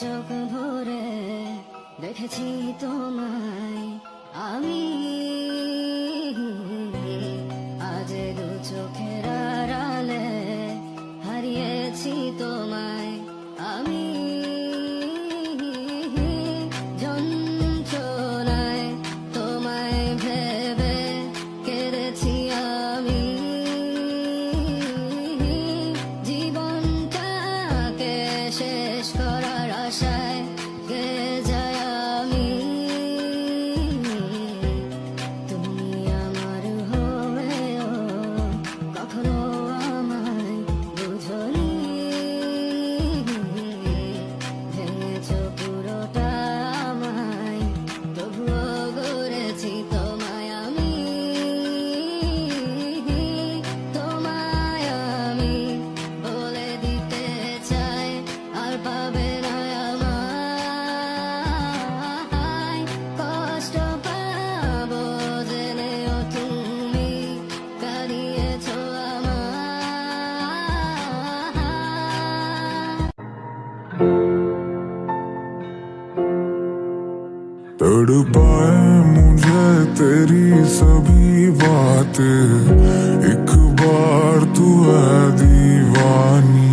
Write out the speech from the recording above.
চোখ ভরে দেখেছি তোমায় আমি, আজ দু চোখের আড়ালে হারিয়েছি তোমায় আমি, যন্ত্রণায় তোমায় ভেবে কেঁদেছি আমি, জীবনটাকে শেষ করার আশায় গেয়ে যায় আমি, তুমি আমার হয়েও কখনো আমায় বুঝনি, ভেঙেছ পুরোটা আমায়, তবুও গড়েছি তোমায় আমি, তোমায় আমি বলে দিতে চাই আর পাবে না আমায়, কষ্ট পাবো জেনেও তুমি কাঁদিয়েছ আমায়। तड़पाए मुझे तेरी सभी बातें, एक बार तू है दीवानी,